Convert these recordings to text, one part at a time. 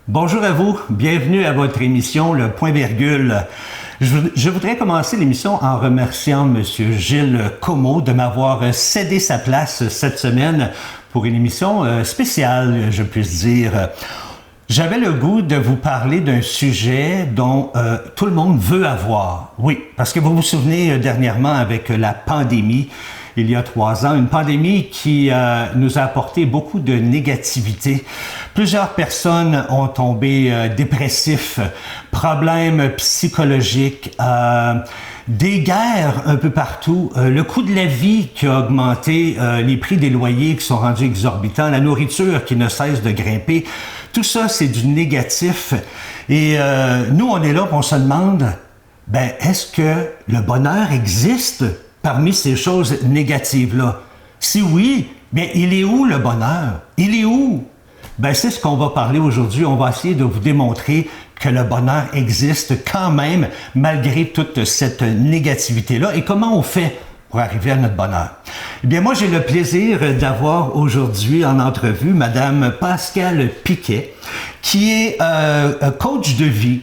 Bonjour à vous, bienvenue à votre émission Le Point Virgule. Je voudrais commencer l'émission en remerciant M. Gilles Comeau de m'avoir cédé sa place cette semaine pour une émission spéciale, je puisse dire. J'avais le goût de vous parler d'un sujet dont tout le monde veut avoir. Oui, parce que vous vous souvenez dernièrement avec la pandémie, il y a 3 ans, une pandémie qui nous a apporté beaucoup de négativité. Plusieurs personnes ont tombé dépressifs, problèmes psychologiques, des guerres un peu partout, le coût de la vie qui a augmenté, les prix des loyers qui sont rendus exorbitants, la nourriture qui ne cesse de grimper. Tout ça, c'est du négatif. Et nous, on est là, on se demande, est-ce que le bonheur existe parmi ces choses négatives-là? Si oui, il est où le bonheur? Il est où? C'est ce qu'on va parler aujourd'hui. On va essayer de vous démontrer que le bonheur existe quand même, malgré toute cette négativité-là. Et comment on fait pour arriver à notre bonheur? Moi, j'ai le plaisir d'avoir aujourd'hui en entrevue Madame Pascale Piquet, qui est coach de vie,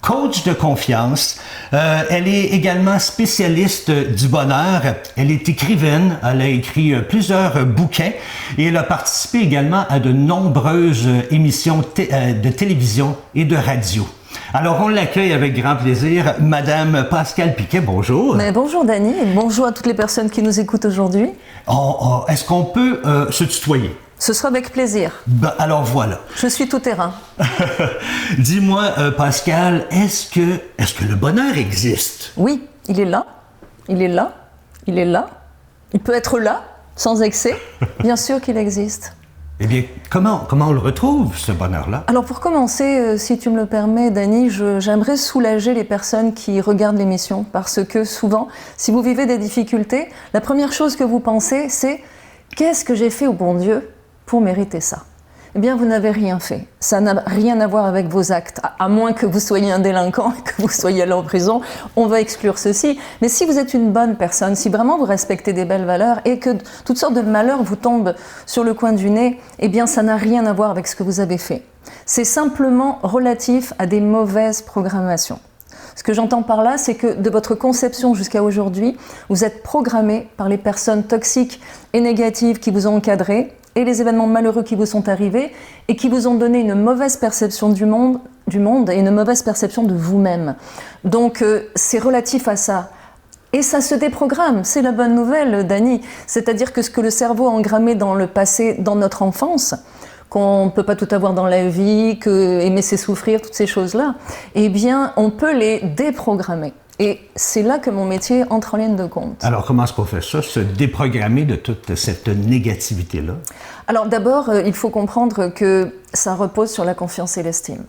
coach de confiance. Elle est également spécialiste du bonheur. Elle est écrivaine. Elle a écrit plusieurs bouquins et elle a participé également à de nombreuses émissions de télévision et de radio. Alors, on l'accueille avec grand plaisir. Madame Pascale Piquet, bonjour. Bonjour Dany, et bonjour à toutes les personnes qui nous écoutent aujourd'hui. Est-ce qu'on peut se tutoyer? Ce sera avec plaisir. Alors voilà. Je suis tout terrain. Dis-moi, Pascale, est-ce que le bonheur existe? Oui, il est là. Il est là. Il est là. Il peut être là, sans excès. Bien sûr qu'il existe. Eh bien, comment on le retrouve, ce bonheur-là? Alors pour commencer, si tu me le permets, Dany, j'aimerais soulager les personnes qui regardent l'émission, parce que souvent, si vous vivez des difficultés, la première chose que vous pensez, c'est « Qu'est-ce que j'ai fait au bon Dieu pour mériter ça ?» Eh bien, vous n'avez rien fait. Ça n'a rien à voir avec vos actes, à moins que vous soyez un délinquant et que vous soyez allé en prison, on va exclure ceci. Mais si vous êtes une bonne personne, si vraiment vous respectez des belles valeurs et que toutes sortes de malheurs vous tombent sur le coin du nez, eh bien, ça n'a rien à voir avec ce que vous avez fait. C'est simplement relatif à des mauvaises programmations. Ce que j'entends par là, c'est que de votre conception jusqu'à aujourd'hui, vous êtes programmé par les personnes toxiques et négatives qui vous ont encadré, et les événements malheureux qui vous sont arrivés et qui vous ont donné une mauvaise perception du monde et une mauvaise perception de vous-même. Donc c'est relatif à ça. Et ça se déprogramme, c'est la bonne nouvelle, Dany. C'est-à-dire que ce que le cerveau a engrammé dans le passé, dans notre enfance, qu'on ne peut pas tout avoir dans la vie, que aimer c'est souffrir, toutes ces choses-là, eh bien on peut les déprogrammer. Et c'est là que mon métier entre en ligne de compte. Alors, comment est-ce qu'on fait ça, se déprogrammer de toute cette négativité-là? Alors d'abord, il faut comprendre que ça repose sur la confiance et l'estime.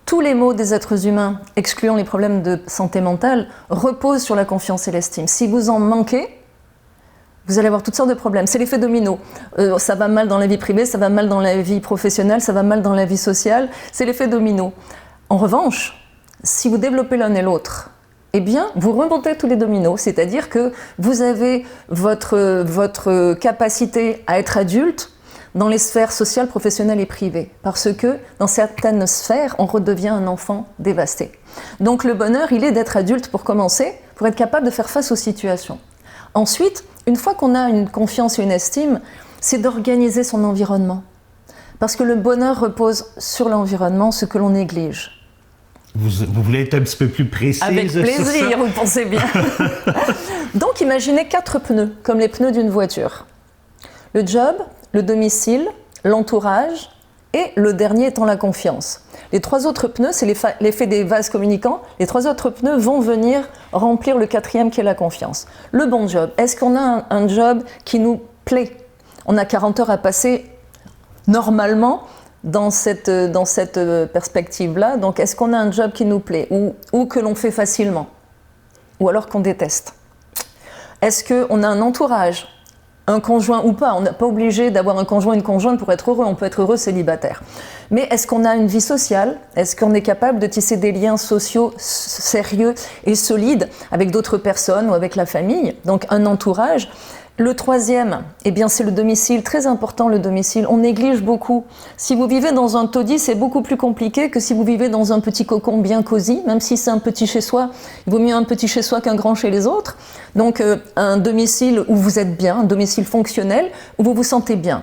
Tous les maux des êtres humains, excluant les problèmes de santé mentale, reposent sur la confiance et l'estime. Si vous en manquez, vous allez avoir toutes sortes de problèmes. C'est l'effet domino. Ça va mal dans la vie privée, ça va mal dans la vie professionnelle, ça va mal dans la vie sociale. C'est l'effet domino. En revanche, si vous développez l'un et l'autre, eh bien, vous remontez tous les dominos, c'est-à-dire que vous avez votre capacité à être adulte dans les sphères sociales, professionnelles et privées. Parce que dans certaines sphères, on redevient un enfant dévasté. Donc le bonheur, il est d'être adulte pour commencer, pour être capable de faire face aux situations. Ensuite, une fois qu'on a une confiance et une estime, c'est d'organiser son environnement. Parce que le bonheur repose sur l'environnement, ce que l'on néglige. Vous voulez être un petit peu plus précise? Avec plaisir, vous pensez bien. Donc imaginez 4 pneus, comme les pneus d'une voiture. Le job, le domicile, l'entourage et le dernier étant la confiance. Les 3 autres pneus, c'est l'effet des vases communicants. Les 3 autres pneus vont venir remplir le 4e qui est la confiance. Le bon job, est-ce qu'on a un job qui nous plaît? On a 40 heures à passer normalement dans cette perspective-là. Donc, est-ce qu'on a un job qui nous plaît ou que l'on fait facilement? Ou alors qu'on déteste? Est-ce qu'on a un entourage? Un conjoint ou pas? On n'est pas obligé d'avoir un conjoint ou une conjointe pour être heureux. On peut être heureux célibataire. Mais est-ce qu'on a une vie sociale? Est-ce qu'on est capable de tisser des liens sociaux sérieux et solides avec d'autres personnes ou avec la famille? Donc, un entourage. Le troisième, eh bien, c'est le domicile. Très important, le domicile. On néglige beaucoup. Si vous vivez dans un taudis, c'est beaucoup plus compliqué que si vous vivez dans un petit cocon bien cosy. Même si c'est un petit chez-soi, il vaut mieux un petit chez-soi qu'un grand chez les autres. Donc, un domicile où vous êtes bien, un domicile fonctionnel, où vous vous sentez bien.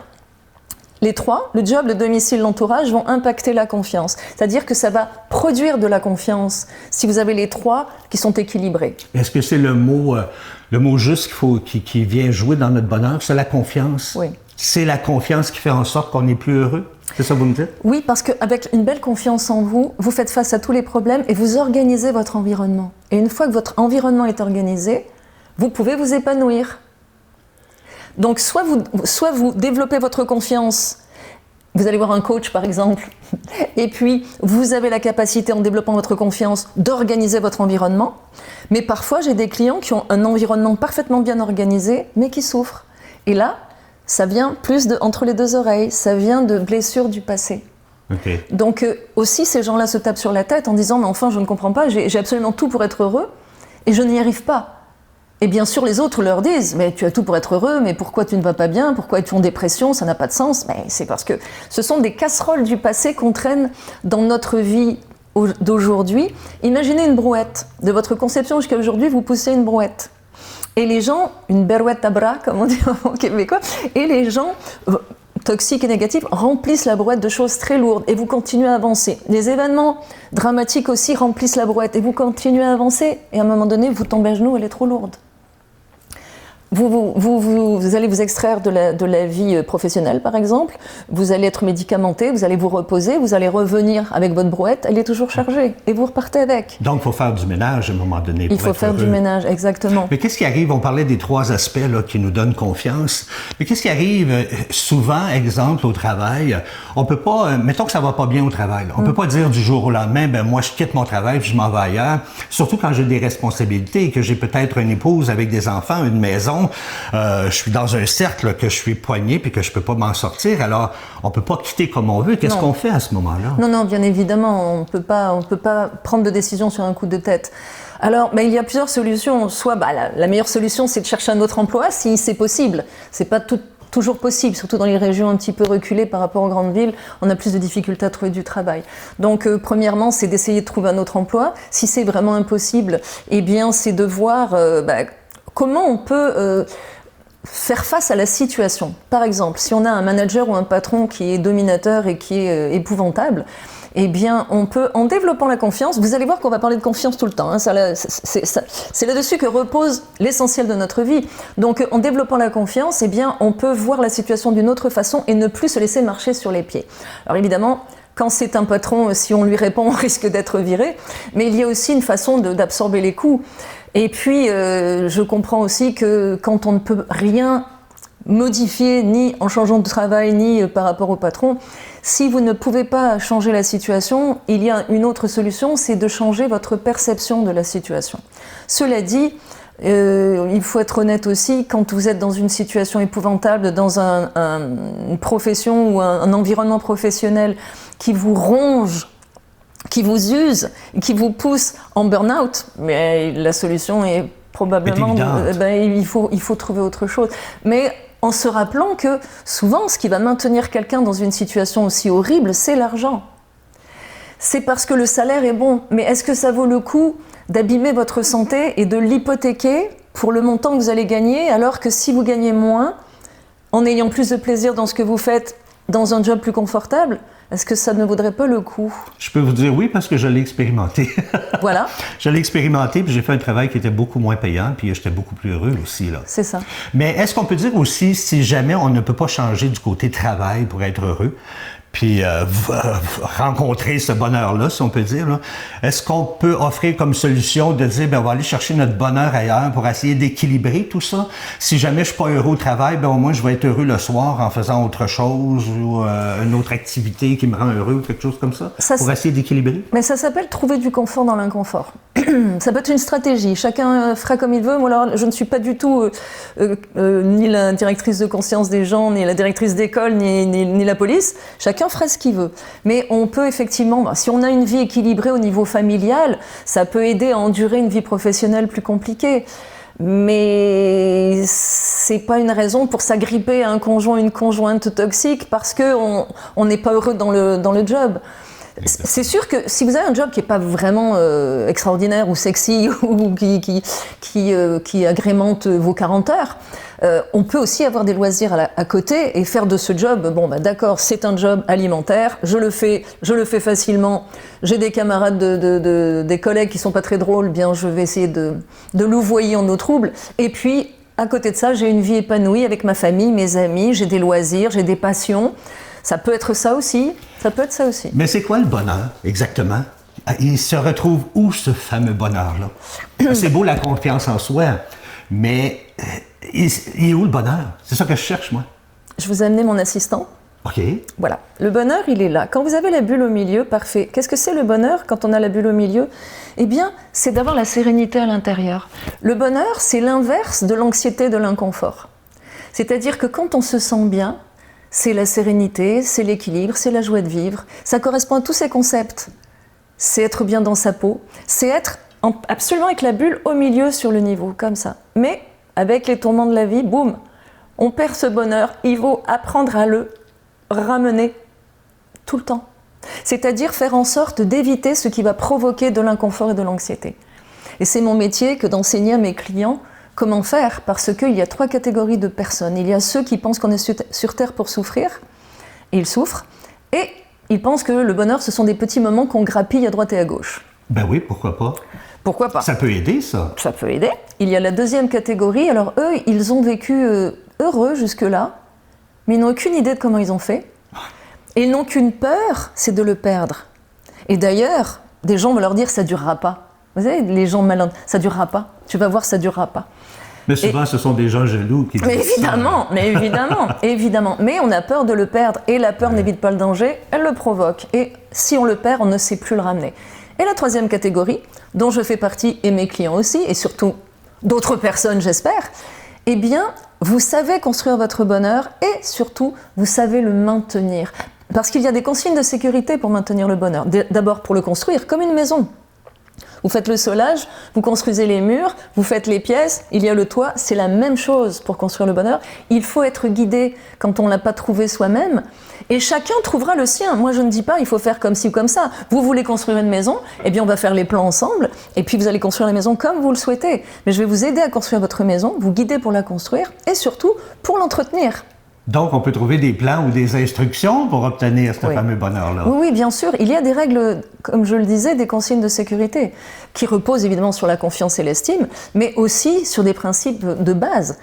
Les trois, le job, le domicile, l'entourage, vont impacter la confiance. C'est-à-dire que ça va produire de la confiance si vous avez les trois qui sont équilibrés. Est-ce que c'est le mot juste qui vient jouer dans notre bonheur? C'est la confiance? Oui. C'est la confiance qui fait en sorte qu'on est plus heureux? C'est ça que vous me dites? Oui, parce qu'avec une belle confiance en vous, vous faites face à tous les problèmes et vous organisez votre environnement. Et une fois que votre environnement est organisé, vous pouvez vous épanouir. Donc, soit vous développez votre confiance, vous allez voir un coach par exemple, et puis vous avez la capacité en développant votre confiance d'organiser votre environnement. Mais parfois, j'ai des clients qui ont un environnement parfaitement bien organisé, mais qui souffrent. Et là, ça vient plus entre les deux oreilles, ça vient de blessures du passé. Okay. Donc aussi, ces gens-là se tapent sur la tête en disant « Mais enfin, je ne comprends pas, j'ai absolument tout pour être heureux, et je n'y arrive pas ». Et bien sûr, les autres leur disent « Mais tu as tout pour être heureux, mais pourquoi tu ne vas pas bien? Pourquoi es-tu en dépression? Ça n'a pas de sens. » Mais c'est parce que ce sont des casseroles du passé qu'on traîne dans notre vie d'aujourd'hui. Imaginez une brouette. De votre conception jusqu'à aujourd'hui, vous poussez une brouette. Et les gens, une berouette à bras, comme on dit en québécois, et les gens toxiques et négatifs remplissent la brouette de choses très lourdes et vous continuez à avancer. Les événements dramatiques aussi remplissent la brouette et vous continuez à avancer. Et à un moment donné, vous tombez à genoux, elle est trop lourde. Vous allez vous extraire de la vie professionnelle, par exemple. Vous allez être médicamenté, vous allez vous reposer, vous allez revenir avec votre brouette, elle est toujours chargée, et vous repartez avec. Donc, il faut faire du ménage à un moment donné. Il faut faire du ménage, exactement. Mais qu'est-ce qui arrive? On parlait des trois aspects là, qui nous donnent confiance. Mais qu'est-ce qui arrive souvent, exemple, au travail? On peut pas, mettons que ça va pas bien au travail. On peut pas dire du jour au lendemain, ben moi, je quitte mon travail puis je m'en vais ailleurs. Surtout quand j'ai des responsabilités et que j'ai peut-être une épouse avec des enfants, une maison. Je suis dans un cercle que je suis poigné puis que je peux pas m'en sortir. Alors, on peut pas quitter comme on veut. Qu'est-ce qu'on fait à ce moment-là? Non, bien évidemment, on peut pas prendre de décision sur un coup de tête. Alors, il y a plusieurs solutions. Soit, la meilleure solution, c'est de chercher un autre emploi, si c'est possible. C'est pas toujours possible, surtout dans les régions un petit peu reculées par rapport aux grandes villes, on a plus de difficultés à trouver du travail. Donc, premièrement, c'est d'essayer de trouver un autre emploi. Si c'est vraiment impossible, eh bien, c'est de voir comment on peut faire face à la situation. Par exemple, si on a un manager ou un patron qui est dominateur et qui est épouvantable, eh bien, on peut, en développant la confiance, vous allez voir qu'on va parler de confiance tout le temps, hein, c'est là-dessus que repose l'essentiel de notre vie. Donc, en développant la confiance, eh bien, on peut voir la situation d'une autre façon et ne plus se laisser marcher sur les pieds. Alors évidemment, quand c'est un patron, si on lui répond, on risque d'être viré, mais il y a aussi une façon d'absorber les coups. Et puis, je comprends aussi que quand on ne peut rien modifier, ni en changeant de travail, ni par rapport au patron, si vous ne pouvez pas changer la situation, il y a une autre solution, c'est de changer votre perception de la situation. Cela dit, il faut être honnête aussi, quand vous êtes dans une situation épouvantable, dans une profession ou un environnement professionnel qui vous ronge, qui vous use, qui vous pousse en burn-out, mais la solution est probablement... il faut trouver autre chose. Mais en se rappelant que souvent, ce qui va maintenir quelqu'un dans une situation aussi horrible, c'est l'argent. C'est parce que le salaire est bon. Mais est-ce que ça vaut le coup d'abîmer votre santé et de l'hypothéquer pour le montant que vous allez gagner, alors que si vous gagnez moins, en ayant plus de plaisir dans ce que vous faites, dans un job plus confortable, est-ce que ça ne vaudrait pas le coup? Je peux vous dire oui, parce que je l'ai expérimenté. Voilà. Je l'ai expérimenté, puis j'ai fait un travail qui était beaucoup moins payant, puis j'étais beaucoup plus heureux aussi, là. C'est ça. Mais est-ce qu'on peut dire aussi, si jamais on ne peut pas changer du côté travail pour être heureux, puis rencontrer ce bonheur-là, si on peut dire, là, est-ce qu'on peut offrir comme solution de dire, on va aller chercher notre bonheur ailleurs pour essayer d'équilibrer tout ça? Si jamais je suis pas heureux au travail, au moins je vais être heureux le soir en faisant autre chose ou une autre activité qui me rend heureux ou quelque chose comme ça pour essayer d'équilibrer? Mais ça s'appelle trouver du confort dans l'inconfort. Ça peut être une stratégie. Chacun fera comme il veut. Moi, alors, je ne suis pas du tout ni la directrice de conscience des gens, ni la directrice d'école, ni la police. Chacun fera ce qu'il veut. Mais on peut effectivement, si on a une vie équilibrée au niveau familial, ça peut aider à endurer une vie professionnelle plus compliquée. Mais c'est pas une raison pour s'agripper à un conjoint, une conjointe toxique parce qu'on n'est pas heureux dans le job. C'est sûr que si vous avez un job qui n'est pas vraiment extraordinaire ou sexy ou qui agrémente vos 40 heures, on peut aussi avoir des loisirs à côté et faire de ce job, bon bah d'accord, c'est un job alimentaire, je le fais facilement, j'ai des camarades, des collègues qui sont pas très drôles, bien je vais essayer de louvoyer en eau trouble, et puis à côté de ça, j'ai une vie épanouie avec ma famille, mes amis, j'ai des loisirs, j'ai des passions. Ça peut être ça aussi, ça peut être ça aussi. Mais c'est quoi le bonheur, exactement? Il se retrouve où, ce fameux bonheur-là? C'est beau la confiance en soi, mais il est où le bonheur? C'est ça que je cherche, moi. Je vous ai amené mon assistant. OK. Voilà. Le bonheur, il est là. Quand vous avez la bulle au milieu, parfait. Qu'est-ce que c'est le bonheur quand on a la bulle au milieu? Eh bien, c'est d'avoir la sérénité à l'intérieur. Le bonheur, c'est l'inverse de l'anxiété, de l'inconfort. C'est-à-dire que quand on se sent bien, c'est la sérénité, c'est l'équilibre, c'est la joie de vivre. Ça correspond à tous ces concepts. C'est être bien dans sa peau, c'est être absolument avec la bulle au milieu sur le niveau, comme ça. Mais avec les tourments de la vie, boum, on perd ce bonheur. Il faut apprendre à le ramener tout le temps. C'est-à-dire faire en sorte d'éviter ce qui va provoquer de l'inconfort et de l'anxiété. Et c'est mon métier que d'enseigner à mes clients comment faire, parce qu'il y a 3 catégories de personnes. Il y a ceux qui pensent qu'on est sur Terre pour souffrir, et ils souffrent, et ils pensent que le bonheur, ce sont des petits moments qu'on grappille à droite et à gauche. Ben oui, pourquoi pas? Pourquoi pas? Ça peut aider, ça. Ça peut aider. Il y a la deuxième catégorie, alors eux, ils ont vécu heureux jusque-là, mais ils n'ont aucune idée de comment ils ont fait. Et ils n'ont qu'une peur, c'est de le perdre. Et d'ailleurs, des gens vont leur dire « ça durera pas ». Vous savez, les gens malins, ça durera pas. Tu vas voir, ça durera pas. Mais souvent, ce sont des gens jaloux qui disent évidemment, mais évidemment. Mais on a peur de le perdre et la peur n'évite pas le danger, elle le provoque. Et si on le perd, on ne sait plus le ramener. Et la troisième catégorie, dont je fais partie et mes clients aussi, et surtout d'autres personnes, j'espère, eh bien, vous savez construire votre bonheur et surtout, vous savez le maintenir. Parce qu'il y a des consignes de sécurité pour maintenir le bonheur. D'abord, pour le construire, comme une maison. Vous faites le solage, vous construisez les murs, vous faites les pièces, il y a le toit, c'est la même chose pour construire le bonheur. Il faut être guidé quand on ne l'a pas trouvé soi-même et chacun trouvera le sien. Moi je ne dis pas il faut faire comme ci ou comme ça. Vous voulez construire une maison, eh bien on va faire les plans ensemble et puis vous allez construire la maison comme vous le souhaitez. Mais je vais vous aider à construire votre maison, vous guider pour la construire et surtout pour l'entretenir. Donc, on peut trouver des plans ou des instructions pour obtenir ce fameux bonheur-là. Oui, bien sûr. Il y a des règles, comme je le disais, des consignes de sécurité, qui reposent évidemment sur la confiance et l'estime, mais aussi sur des principes de base.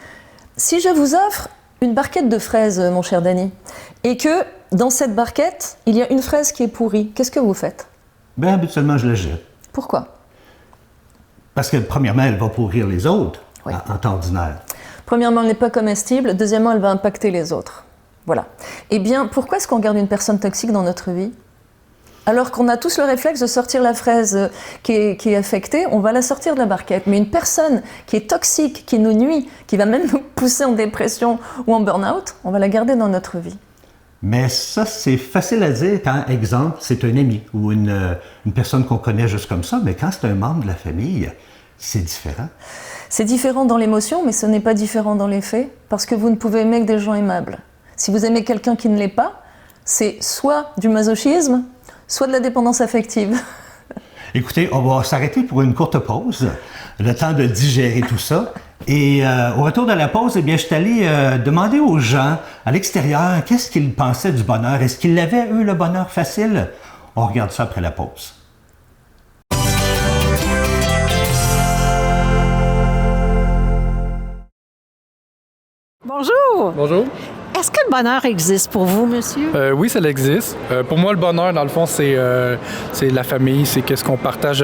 Si je vous offre une barquette de fraises, mon cher Danny, et que dans cette barquette, il y a une fraise qui est pourrie, qu'est-ce que vous faites? Bien, habituellement, je la jette. Pourquoi? Parce que, premièrement, elle va pourrir les autres, en temps ordinaire. Premièrement, elle n'est pas comestible. Deuxièmement, elle va impacter les autres. Voilà. Eh bien, pourquoi est-ce qu'on garde une personne toxique dans notre vie? Alors qu'on a tous le réflexe de sortir la fraise qui est affectée, on va la sortir de la barquette. Mais une personne qui est toxique, qui nous nuit, qui va même nous pousser en dépression ou en burn-out, on va la garder dans notre vie. Mais ça, c'est facile à dire quand, exemple, c'est un ami ou une personne qu'on connaît juste comme ça, mais quand c'est un membre de la famille, c'est différent. C'est différent dans l'émotion, mais ce n'est pas différent dans les faits, parce que vous ne pouvez aimer que des gens aimables. Si vous aimez quelqu'un qui ne l'est pas, c'est soit du masochisme, soit de la dépendance affective. Écoutez, on va s'arrêter pour une courte pause, le temps de digérer tout ça. Et au retour de la pause, eh bien, je suis allé demander aux gens à l'extérieur qu'est-ce qu'ils pensaient du bonheur. Est-ce qu'ils avaient, eux, le bonheur facile? On regarde ça après la pause. Bonjour. Bonjour. Est-ce que le bonheur existe pour vous, monsieur? Oui, ça existe. Pour moi, le bonheur, dans le fond, c'est la famille, c'est qu'est-ce qu'on partage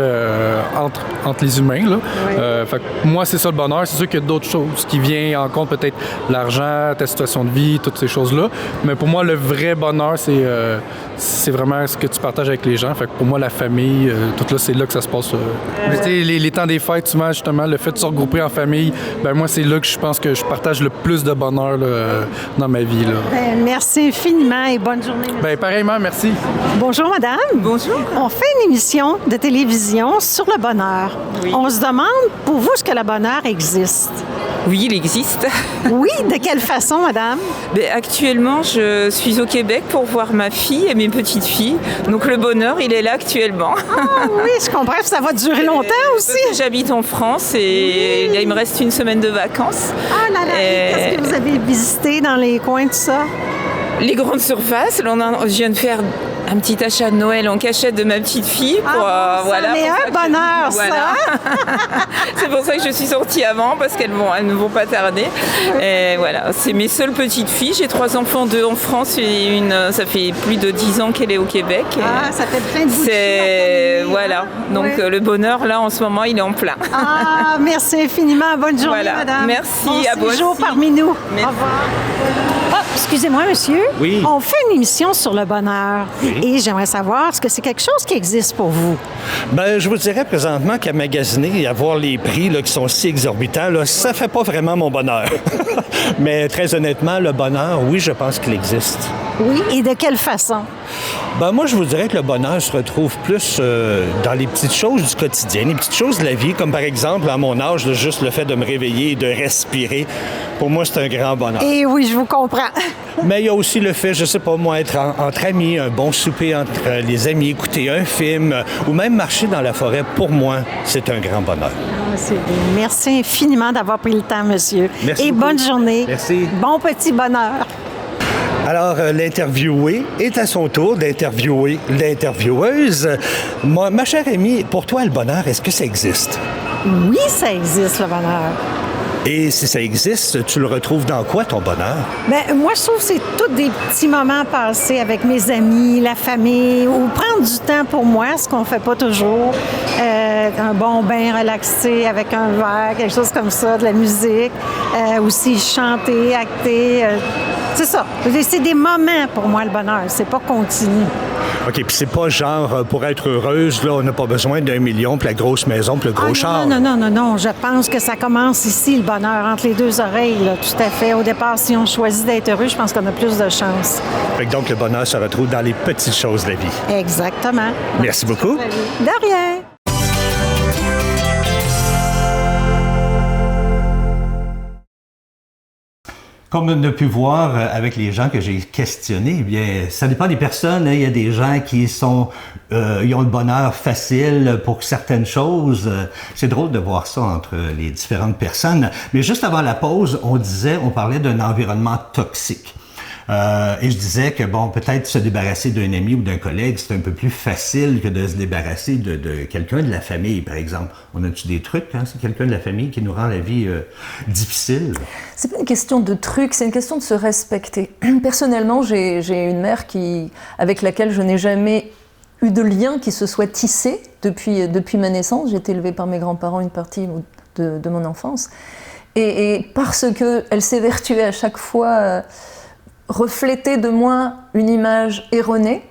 entre les humains. Là. Oui. Fait que moi, c'est ça le bonheur. C'est sûr qu'il y a d'autres choses qui viennent en compte, peut-être l'argent, ta situation de vie, toutes ces choses-là. Mais pour moi, le vrai bonheur, c'est vraiment ce que tu partages avec les gens. Fait que pour moi, la famille, tout là, c'est là que ça se passe. Les temps des fêtes, souvent, justement, le fait de se regrouper en famille, ben moi, c'est là que je pense que je partage le plus de bonheur là, dans ma ma vie. Là. Merci infiniment et bonne journée. Pareillement, merci. Bonjour, madame. Bonjour. On fait une émission de télévision sur le bonheur. Oui. On se demande, pour vous, est-ce que le bonheur existe? Oui, il existe. Oui, de quelle façon, madame? Actuellement, je suis au Québec pour voir ma fille et mes petites filles. Donc le bonheur, il est là actuellement. Ah oui, je comprends que ça va durer longtemps aussi. Parce que j'habite en France et là, il me reste une semaine de vacances. Ah là là, qu'est-ce que vous avez visité dans les coins, tout ça? Les grandes surfaces, là, je viens de faire un petit achat de Noël en cachette de ma petite fille. Pour, ça met un bonheur, ça! C'est pour ça que je suis sortie avant, parce qu'elles ne vont pas tarder. Et voilà, c'est mes seules petites filles. J'ai 3 enfants, 2 en France et une, ça fait plus de 10 ans qu'elle est au Québec. Ah, ça fait plein de bouts. Voilà, donc le bonheur, là, en ce moment, il est en plein. Ah, merci infiniment. Bonne journée, madame. Merci, à vous séjour aussi. Parmi nous. Merci. Au revoir. Ah, excusez-moi, monsieur. Oui. On fait une émission sur le bonheur. Oui. Et j'aimerais savoir, est-ce que c'est quelque chose qui existe pour vous? Je vous dirais présentement qu'à magasiner et à voir les prix là, qui sont si exorbitants, là, ça fait pas vraiment mon bonheur. Mais très honnêtement, le bonheur, oui, je pense qu'il existe. Oui, et de quelle façon? Moi, je vous dirais que le bonheur se retrouve plus dans les petites choses du quotidien, les petites choses de la vie, comme par exemple, à mon âge, là, juste le fait de me réveiller et de respirer. Pour moi, c'est un grand bonheur. Et oui, je vous comprends. Mais il y a aussi le fait, je sais pas moi, être entre amis, un bon souper entre les amis, écouter un film ou même marcher dans la forêt. Pour moi, c'est un grand bonheur. Ah, c'est bien. Merci infiniment d'avoir pris le temps, monsieur. Merci et beaucoup. bonne journée. Merci. Bon petit bonheur. Alors, l'interviewé est à son tour d'interviewer l'intervieweuse. Ma chère Amy, pour toi, le bonheur, est-ce que ça existe? Oui, ça existe, le bonheur. Et si ça existe, tu le retrouves dans quoi, ton bonheur? Moi, je trouve que c'est tous des petits moments passés avec mes amis, la famille, ou prendre du temps pour moi, ce qu'on fait pas toujours. Un bon bain relaxé avec un verre, quelque chose comme ça, de la musique. Aussi chanter, acter. C'est ça. C'est des moments pour moi, le bonheur. C'est pas continu. OK, puis c'est pas genre, pour être heureuse, là, on n'a pas besoin d'1 million, puis la grosse maison, puis le gros char. Non. Je pense que ça commence ici, le bonheur, entre les 2 oreilles, là, tout à fait. Au départ, si on choisit d'être heureux, je pense qu'on a plus de chance. Fait que donc, le bonheur se retrouve dans les petites choses de la vie. Exactement. Merci beaucoup. De rien. Comme on a pu voir avec les gens que j'ai questionnés, eh bien, ça dépend des personnes. Il y a des gens qui ils ont le bonheur facile pour certaines choses. C'est drôle de voir ça entre les différentes personnes. Mais juste avant la pause, on parlait d'un environnement toxique. Et je disais que, peut-être se débarrasser d'un ami ou d'un collègue, c'est un peu plus facile que de se débarrasser de quelqu'un de la famille, par exemple. On a-tu des trucs, c'est quelqu'un de la famille qui nous rend la vie difficile? C'est pas une question de trucs, c'est une question de se respecter. Personnellement, j'ai une mère avec laquelle je n'ai jamais eu de lien qui se soit tissé depuis ma naissance. J'ai été élevée par mes grands-parents une partie de mon enfance. Et parce qu'elle s'évertuait à chaque fois... refléter de moi une image erronée,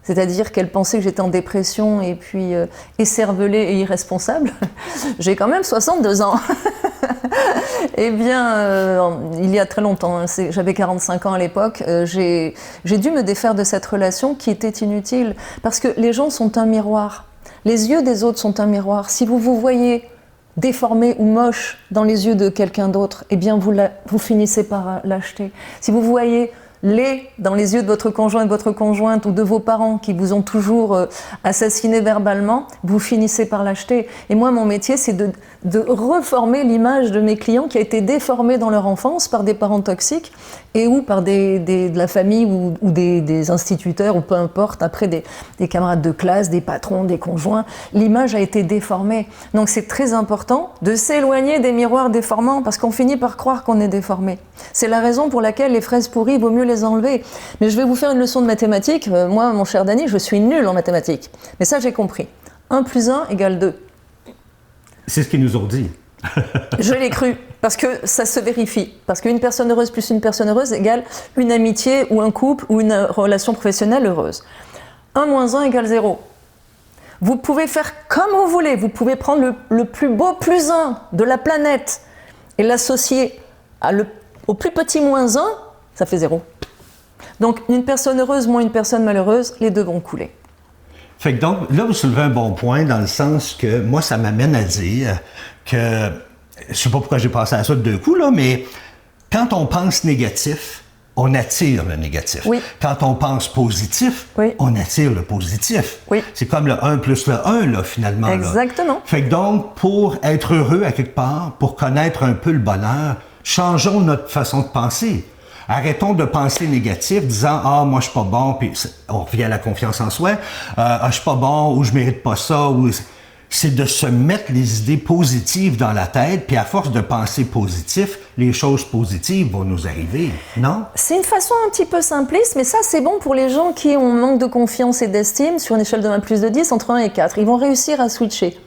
c'est-à-dire qu'elle pensait que j'étais en dépression et puis écervelée et irresponsable. J'ai quand même 62 ans. Eh bien, il y a très longtemps, j'avais 45 ans à l'époque, j'ai dû me défaire de cette relation qui était inutile, parce que les gens sont un miroir. Les yeux des autres sont un miroir. Si vous vous voyez déformé ou moche dans les yeux de quelqu'un d'autre, eh bien vous finissez par l'acheter. Si vous voyez laid dans les yeux de votre conjoint, de votre conjointe ou de vos parents qui vous ont toujours assassiné verbalement, vous finissez par l'acheter. Et moi, mon métier, c'est de reformer l'image de mes clients qui a été déformée dans leur enfance par des parents toxiques et ou par de la famille ou des instituteurs ou peu importe, après des camarades de classe, des patrons, des conjoints. L'image a été déformée. Donc c'est très important de s'éloigner des miroirs déformants parce qu'on finit par croire qu'on est déformé. C'est la raison pour laquelle les fraises pourries, il vaut mieux les enlever. Mais je vais vous faire une leçon de mathématiques. Moi, mon cher Dany, je suis nulle en mathématiques. Mais ça, j'ai compris. 1 + 1 = 2. C'est ce qu'ils nous ont dit. Je l'ai cru, parce que ça se vérifie. Parce qu'une personne heureuse plus une personne heureuse égale une amitié ou un couple ou une relation professionnelle heureuse. 1 - 1 = 0. Vous pouvez faire comme vous voulez. Vous pouvez prendre le plus beau +1 de la planète et l'associer au plus petit -1 ça fait 0. Donc une personne heureuse moins une personne malheureuse, les deux vont couler. Fait que donc, là, vous soulevez un bon point dans le sens que moi, ça m'amène à dire que, je sais pas pourquoi j'ai passé à ça de deux coups, là, mais quand on pense négatif, on attire le négatif. Oui. Quand on pense positif, oui. on attire le positif. Oui. C'est comme le 1 plus le 1, là, finalement. Exactement. Là. Fait que donc, pour être heureux à quelque part, pour connaître un peu le bonheur, changeons notre façon de penser. Arrêtons de penser négatif, disant « Ah, moi, je suis pas bon », puis on revient à la confiance en soi. « Ah, je suis pas bon » ou « Je mérite pas ça » ou... C'est de se mettre les idées positives dans la tête, puis à force de penser positif, les choses positives vont nous arriver, non? C'est une façon un petit peu simpliste, mais ça, c'est bon pour les gens qui ont manque de confiance et d'estime sur une échelle de 1 plus de 10, entre 1 et 4. Ils vont réussir à switcher.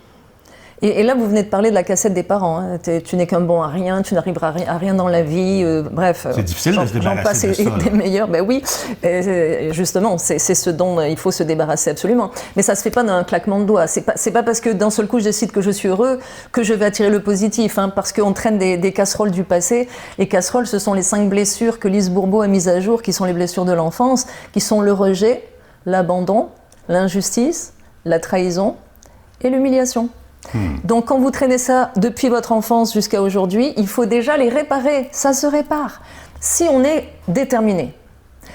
Et là, vous venez de parler de la cassette des parents. Hein. Tu n'es qu'un bon à rien, tu n'arriveras à rien dans la vie. Bref, c'est difficile de se débarrasser de ça. J'en passe des meilleurs. Ben oui, justement, c'est ce dont il faut se débarrasser absolument. Mais ça se fait pas d'un claquement de doigts. C'est pas parce que d'un seul coup je décide que je suis heureux que je vais attirer le positif. Hein, parce qu'on traîne des casseroles du passé. Les casseroles, ce sont les 5 blessures que Lise Bourbeau a mises à jour, qui sont les blessures de l'enfance, qui sont le rejet, l'abandon, l'injustice, la trahison et l'humiliation. Donc quand vous traînez ça depuis votre enfance jusqu'à aujourd'hui, il faut déjà les réparer. Ça se répare. Si on est déterminé.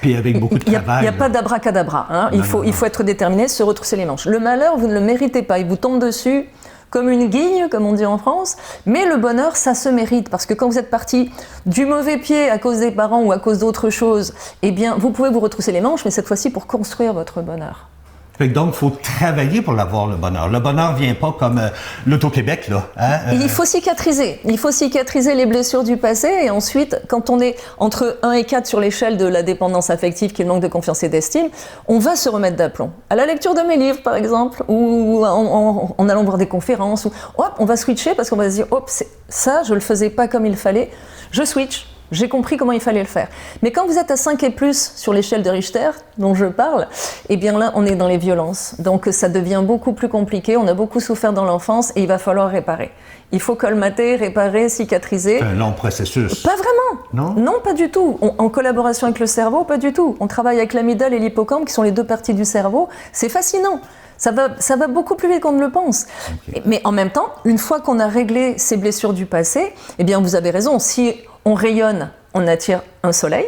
Puis avec beaucoup de travail. Il n'y a pas d'abracadabra. Hein. Il faut être déterminé, se retrousser les manches. Le malheur, vous ne le méritez pas. Il vous tombe dessus comme une guigne, comme on dit en France. Mais le bonheur, ça se mérite. Parce que quand vous êtes parti du mauvais pied à cause des parents ou à cause d'autre chose, eh bien, vous pouvez vous retrousser les manches, mais cette fois-ci pour construire votre bonheur. Fait que donc, il faut travailler pour l'avoir, le bonheur. Le bonheur ne vient pas comme l'Auto-Québec, là. Hein? Il faut cicatriser. Il faut cicatriser les blessures du passé. Et ensuite, quand on est entre 1 et 4 sur l'échelle de la dépendance affective, qui est le manque de confiance et d'estime, on va se remettre d'aplomb. À la lecture de mes livres, par exemple, ou en allant voir des conférences, ou hop, on va switcher parce qu'on va se dire, hop, ça, je le faisais pas comme il fallait, je switch. J'ai compris comment il fallait le faire. Mais quand vous êtes à 5 et plus sur l'échelle de Richter, dont je parle, eh bien là, on est dans les violences. Donc ça devient beaucoup plus compliqué. On a beaucoup souffert dans l'enfance et il va falloir réparer. Il faut colmater, réparer, cicatriser. C'est un long processus. Pas vraiment. Non? Non, pas du tout. En collaboration avec le cerveau, pas du tout. On travaille avec l'amygdale et l'hippocampe, qui sont les 2 parties du cerveau. C'est fascinant. Ça va beaucoup plus vite qu'on ne le pense. Okay. Mais en même temps, une fois qu'on a réglé ces blessures du passé, eh bien vous avez raison. Si on rayonne, on attire un soleil.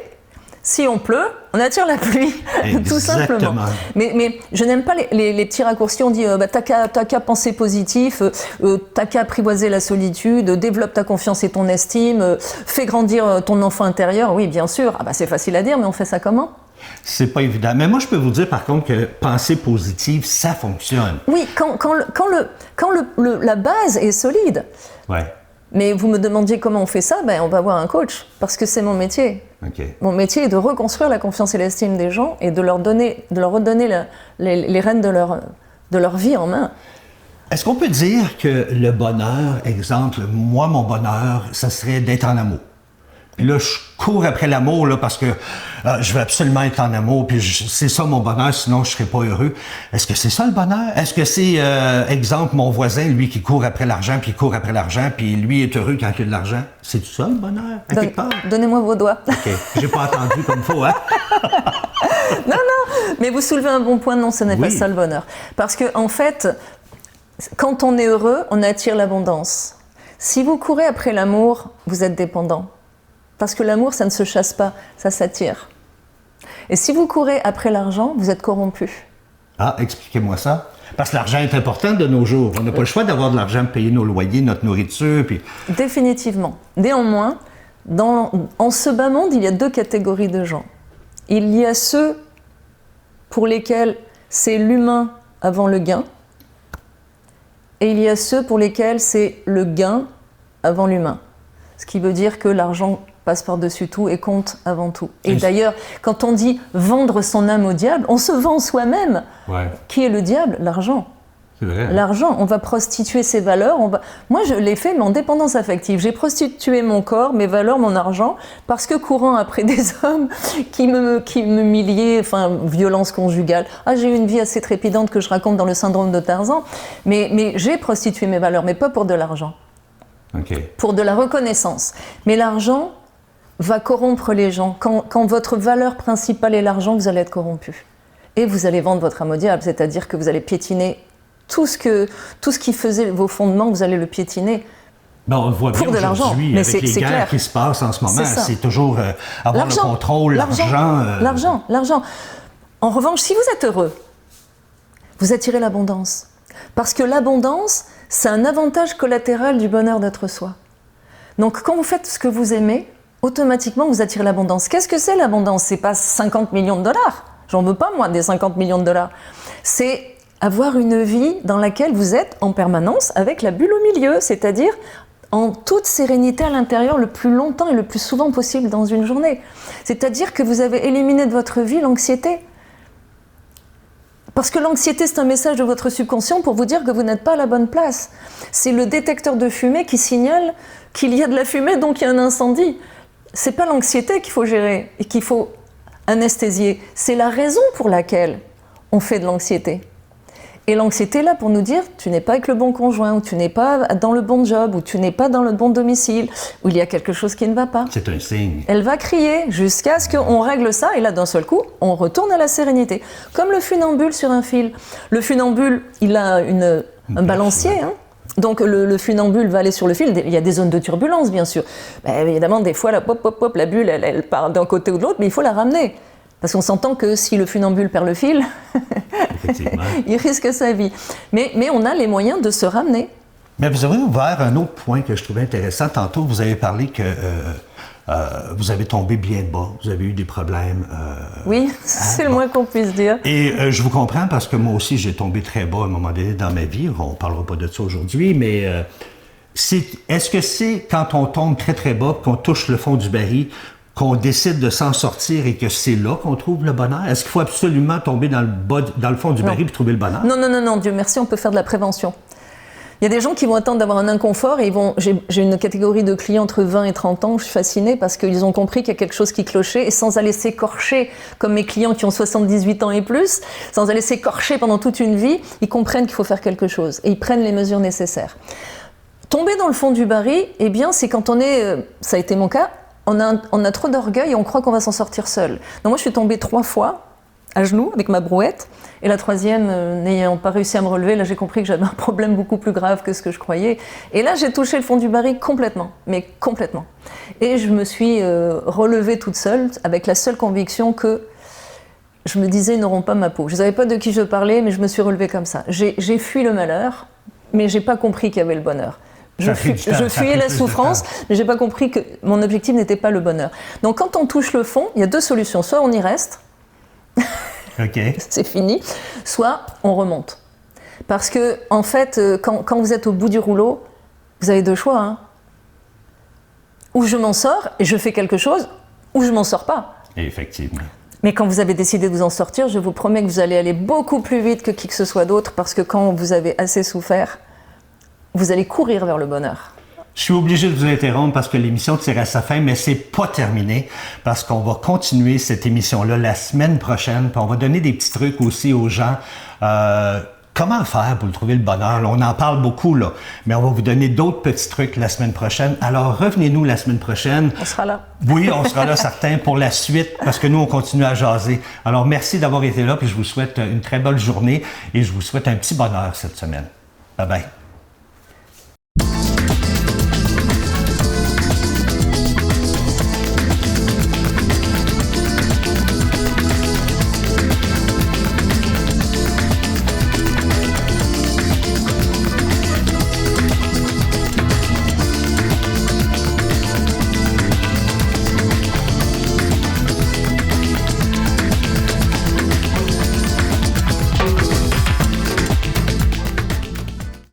Si on pleut, on attire la pluie, tout simplement. Mais je n'aime pas les petits raccourcis. On dit t'as qu'à penser positif, t'as qu'à apprivoiser la solitude, développe ta confiance et ton estime, fais grandir ton enfant intérieur. Oui, bien sûr. Ah bah, c'est facile à dire, mais on fait ça comment ? C'est pas évident. Mais moi, je peux vous dire, par contre, que penser positive, ça fonctionne. Oui, quand la base est solide. Ouais. Mais vous me demandiez comment on fait ça, ben on va voir un coach, parce que c'est mon métier. Okay. Mon métier est de reconstruire la confiance et l'estime des gens et de leur redonner les rênes de leur vie en main. Est-ce qu'on peut dire que le bonheur, exemple, moi, mon bonheur, ça serait d'être en amour? Puis là, je cours après l'amour là, parce que je veux absolument être en amour, puis c'est ça mon bonheur, sinon je ne serais pas heureux. Est-ce que c'est ça le bonheur? Est-ce que c'est, exemple, mon voisin, lui, qui court après l'argent, puis il court après l'argent, puis lui est heureux quand il a de l'argent? C'est ça le bonheur, à quelque part? Donnez-moi vos doigts. OK, j'ai pas entendu comme faut, hein? Non, mais vous soulevez un bon point, non, ce n'est pas ça le bonheur. Parce que, en fait, quand on est heureux, on attire l'abondance. Si vous courez après l'amour, vous êtes dépendant. Parce que l'amour, ça ne se chasse pas, ça s'attire. Et si vous courez après l'argent, vous êtes corrompu. Ah, expliquez-moi ça. Parce que l'argent est important de nos jours. On n'a pas le choix d'avoir de l'argent pour payer nos loyers, notre nourriture. Puis... Définitivement. Néanmoins, en ce bas monde, il y a 2 catégories de gens. Il y a ceux pour lesquels c'est l'humain avant le gain, et il y a ceux pour lesquels c'est le gain avant l'humain. Ce qui veut dire que l'argent passe par-dessus tout et compte avant tout. Et d'ailleurs, quand on dit vendre son âme au diable, on se vend soi-même. Ouais. Qui est le diable? L'argent. C'est vrai. L'argent, on va prostituer ses valeurs. Moi, je l'ai fait, mais en dépendance affective. J'ai prostitué mon corps, mes valeurs, mon argent, parce que courant après des hommes qui m'humiliaient, enfin, violence conjugale. Ah, j'ai eu une vie assez trépidante que je raconte dans le syndrome de Tarzan. Mais j'ai prostitué mes valeurs, mais pas pour de l'argent. Okay. Pour de la reconnaissance. Mais l'argent, va corrompre les gens. Quand votre valeur principale est l'argent, vous allez être corrompu. Et vous allez vendre votre âme au diable, c'est-à-dire que vous allez piétiner tout ce qui faisait vos fondements, vous allez le piétiner. Ben, on le voit bien aujourd'hui avec les guerres clair. qui se passent en ce moment. C'est toujours avoir le contrôle, l'argent. L'argent. En revanche, si vous êtes heureux, vous attirez l'abondance. Parce que l'abondance, c'est un avantage collatéral du bonheur d'être soi. Donc quand vous faites ce que vous aimez, automatiquement vous attirez l'abondance. Qu'est-ce que c'est l'abondance? C'est pas 50 millions de dollars. J'en veux pas moi des 50 millions de dollars. C'est avoir une vie dans laquelle vous êtes en permanence avec la bulle au milieu, c'est-à-dire en toute sérénité à l'intérieur le plus longtemps et le plus souvent possible dans une journée. C'est-à-dire que vous avez éliminé de votre vie l'anxiété. Parce que l'anxiété, c'est un message de votre subconscient pour vous dire que vous n'êtes pas à la bonne place. C'est le détecteur de fumée qui signale qu'il y a de la fumée, donc il y a un incendie. C'est pas l'anxiété qu'il faut gérer et qu'il faut anesthésier. C'est la raison pour laquelle on fait de l'anxiété. Et l'anxiété est là pour nous dire tu n'es pas avec le bon conjoint, ou tu n'es pas dans le bon job, ou tu n'es pas dans le bon domicile, ou il y a quelque chose qui ne va pas. C'est un signe. Elle va crier jusqu'à ce qu'on règle ça, et là d'un seul coup, on retourne à la sérénité. Comme le funambule sur un fil. Le funambule, il a un balancier, hein. Donc le funambule va aller sur le fil, il y a des zones de turbulence bien sûr. Ben, évidemment, des fois, la bulle, elle part d'un côté ou de l'autre, mais il faut la ramener. Parce qu'on s'entend que si le funambule perd le fil, il risque sa vie. Mais on a les moyens de se ramener. Mais vous avez ouvert un autre point que je trouvais intéressant. Tantôt, vous avez parlé que vous avez tombé bien bas, vous avez eu des problèmes. Oui, c'est le moins qu'on puisse dire. Et je vous comprends parce que moi aussi, j'ai tombé très bas à un moment donné dans ma vie. On ne parlera pas de ça aujourd'hui, mais est-ce que c'est quand on tombe très très bas, qu'on touche le fond du baril, qu'on décide de s'en sortir et que c'est là qu'on trouve le bonheur? Est-ce qu'il faut absolument tomber dans le fond du baril pour trouver le bonheur? Non, Dieu merci, on peut faire de la prévention. Il y a des gens qui vont attendre d'avoir un inconfort et j'ai une catégorie de clients entre 20 et 30 ans où je suis fascinée parce qu'ils ont compris qu'il y a quelque chose qui clochait et sans aller s'écorcher comme mes clients qui ont 78 ans et plus, sans aller s'écorcher pendant toute une vie, ils comprennent qu'il faut faire quelque chose et ils prennent les mesures nécessaires. Tomber dans le fond du baril, eh bien c'est quand on est, ça a été mon cas, on a trop d'orgueil et on croit qu'on va s'en sortir seul. Donc moi je suis tombée 3 fois à genoux avec ma brouette et la 3e n'ayant pas réussi à me relever, là j'ai compris que j'avais un problème beaucoup plus grave que ce que je croyais et là j'ai touché le fond du baril complètement, mais complètement. Et je me suis relevée toute seule avec la seule conviction que je me disais ils n'auront pas ma peau. Je ne savais pas de qui je parlais mais je me suis relevée comme ça. J'ai fui le malheur mais j'ai pas compris qu'il y avait le bonheur. Je fuyais la souffrance, mais j'ai pas compris que mon objectif n'était pas le bonheur. Donc quand on touche le fond, il y a 2 solutions. Soit on y reste, c'est fini, soit on remonte. Parce que, en fait, quand vous êtes au bout du rouleau, vous avez 2 choix. Hein. Ou je m'en sors et je fais quelque chose, ou je m'en sors pas. Effectivement. Mais quand vous avez décidé de vous en sortir, je vous promets que vous allez aller beaucoup plus vite que qui que ce soit d'autre, parce que quand vous avez assez souffert, vous allez courir vers le bonheur. Je suis obligé de vous interrompre parce que l'émission tire à sa fin, mais c'est pas terminé parce qu'on va continuer cette émission-là la semaine prochaine. Puis on va donner des petits trucs aussi aux gens. Comment faire pour trouver le bonheur? Là, on en parle beaucoup, là, mais on va vous donner d'autres petits trucs la semaine prochaine. Alors, revenez-nous la semaine prochaine. On sera là. Oui, on sera là, certains, pour la suite, parce que nous, on continue à jaser. Alors, merci d'avoir été là, puis je vous souhaite une très bonne journée et je vous souhaite un petit bonheur cette semaine. Bye-bye.